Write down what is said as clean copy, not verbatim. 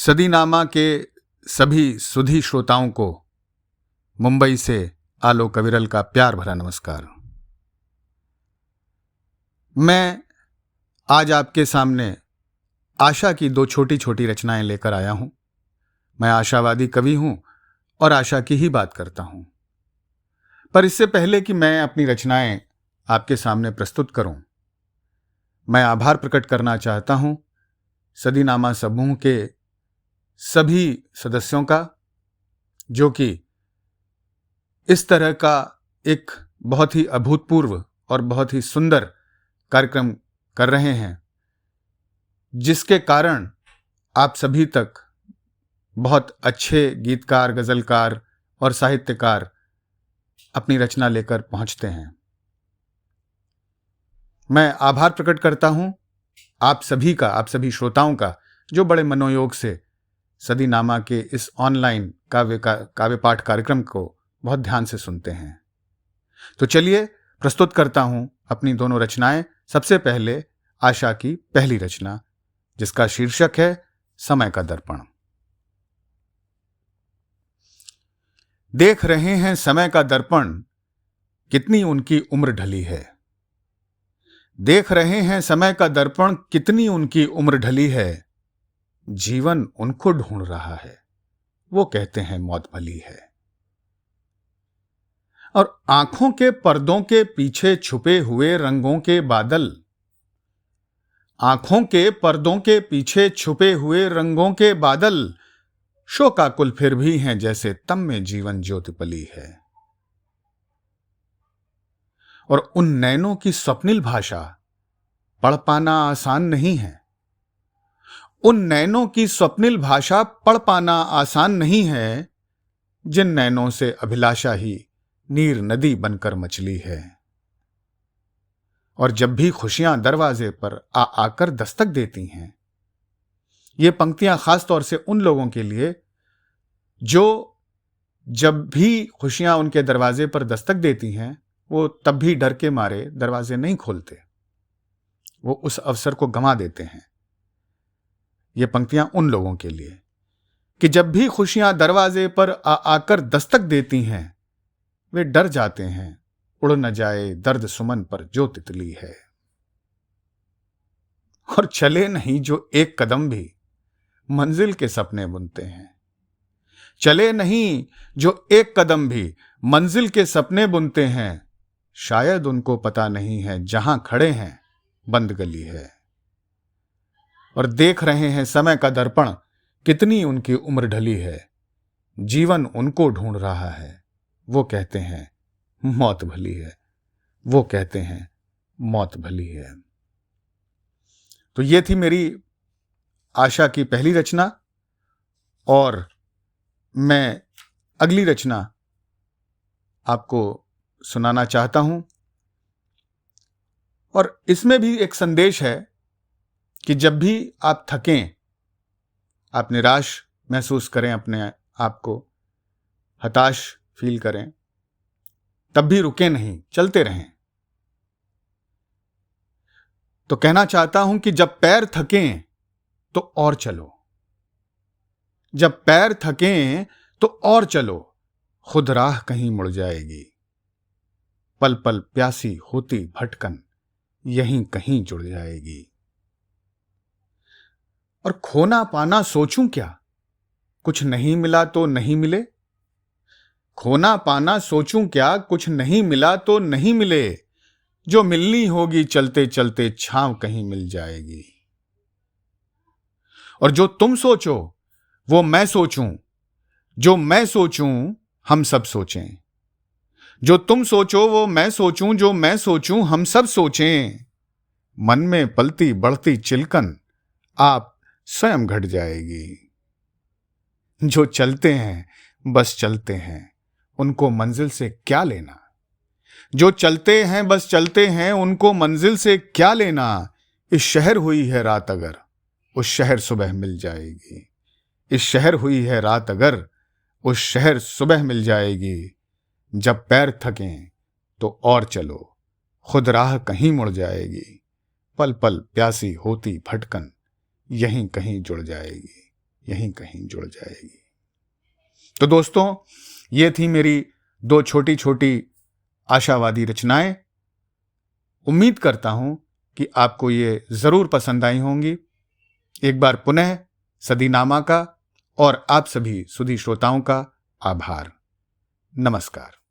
सदीनामा के सभी सुधी श्रोताओं को मुंबई से आलोक अविरल का प्यार भरा नमस्कार। मैं आज आपके सामने आशा की दो छोटी छोटी रचनाएं लेकर आया हूं। मैं आशावादी कवि हूं और आशा की ही बात करता हूं। पर इससे पहले कि मैं अपनी रचनाएं आपके सामने प्रस्तुत करूं, मैं आभार प्रकट करना चाहता हूं सदीनामा समूह के सभी सदस्यों का, जो कि इस तरह का एक बहुत ही अभूतपूर्व और बहुत ही सुंदर कार्यक्रम कर रहे हैं, जिसके कारण आप सभी तक बहुत अच्छे गीतकार, गजलकार और साहित्यकार अपनी रचना लेकर पहुंचते हैं। मैं आभार प्रकट करता हूं आप सभी का, आप सभी श्रोताओं का, जो बड़े मनोयोग से सदीनामा के इस ऑनलाइन काव्य पाठ कार्यक्रम को बहुत ध्यान से सुनते हैं। तो चलिए प्रस्तुत करता हूं अपनी दोनों रचनाएं। सबसे पहले आशा की पहली रचना, जिसका शीर्षक है समय का दर्पण। देख रहे हैं समय का दर्पण, कितनी उनकी उम्र ढली है। देख रहे हैं समय का दर्पण, कितनी उनकी उम्र ढली है। जीवन उनको ढूंढ रहा है, वो कहते हैं मौत भली है। और आंखों के पर्दों के पीछे छुपे हुए रंगों के बादल, आंखों के पर्दों के पीछे छुपे हुए रंगों के बादल, शोकाकुल फिर भी हैं जैसे तम में जीवन ज्योति पली है। और उन नैनों की स्वप्निल भाषा पढ़ पाना आसान नहीं है। उन नैनों की स्वप्निल भाषा पढ़ पाना आसान नहीं है, जिन नैनों से अभिलाषा ही नीर नदी बनकर मचली है। और जब भी खुशियां दरवाजे पर आकर दस्तक देती हैं, ये पंक्तियां खास तौर से उन लोगों के लिए जो जब भी खुशियां उनके दरवाजे पर दस्तक देती हैं, वो तब भी डर के मारे दरवाजे नहीं खोलते, वो उस अवसर को गंवा देते हैं। ये पंक्तियां उन लोगों के लिए कि जब भी खुशियां दरवाजे पर आकर दस्तक देती हैं, वे डर जाते हैं, उड़ न जाए दर्द सुमन पर जो तितली है। और चले नहीं जो एक कदम भी, मंजिल के सपने बुनते हैं। चले नहीं जो एक कदम भी, मंजिल के सपने बुनते हैं। शायद उनको पता नहीं है जहां खड़े हैं बंद गली है। और देख रहे हैं समय का दर्पण, कितनी उनकी उम्र ढली है। जीवन उनको ढूंढ रहा है, वो कहते हैं मौत भली है। वो कहते हैं मौत भली है। तो ये थी मेरी आशा की पहली रचना, और मैं अगली रचना आपको सुनाना चाहता हूं। और इसमें भी एक संदेश है कि जब भी आप थकें, आप निराश महसूस करें, अपने आप को हताश फील करें, तब भी रुके नहीं, चलते रहें। तो कहना चाहता हूं कि जब पैर थकें तो और चलो। जब पैर थकें तो और चलो, खुद राह कहीं मुड़ जाएगी। पल पल प्यासी होती भटकन, यहीं कहीं जुड़ जाएगी। और खोना पाना सोचूं क्या, कुछ नहीं मिला तो नहीं मिले। खोना पाना सोचूं क्या, कुछ नहीं मिला तो नहीं मिले। जो मिलनी होगी चलते चलते छांव कहीं मिल जाएगी। और जो तुम सोचो वो मैं सोचूं, जो मैं सोचूं हम सब सोचें। जो तुम सोचो वो मैं सोचूं, जो मैं सोचूं हम सब सोचें। मन में पलती बढ़ती चिलकन आप स्वयं घट जाएगी। जो चलते हैं बस चलते हैं, उनको मंजिल से क्या लेना। जो चलते हैं बस चलते हैं, उनको मंजिल से क्या लेना। इस शहर हुई है रात अगर, उस शहर सुबह मिल जाएगी। इस शहर हुई है रात अगर, उस शहर सुबह मिल जाएगी। जब पैर थकें तो और चलो, खुद राह कहीं मुड़ जाएगी। पल पल प्यासी होती भटकन, यहीं कहीं जुड़ जाएगी। यहीं कहीं जुड़ जाएगी। तो दोस्तों, ये थी मेरी 2 छोटी छोटी आशावादी रचनाएं। उम्मीद करता हूं कि आपको ये जरूर पसंद आई होंगी। एक बार पुनः सदीनामा का और आप सभी सुधी श्रोताओं का आभार। नमस्कार।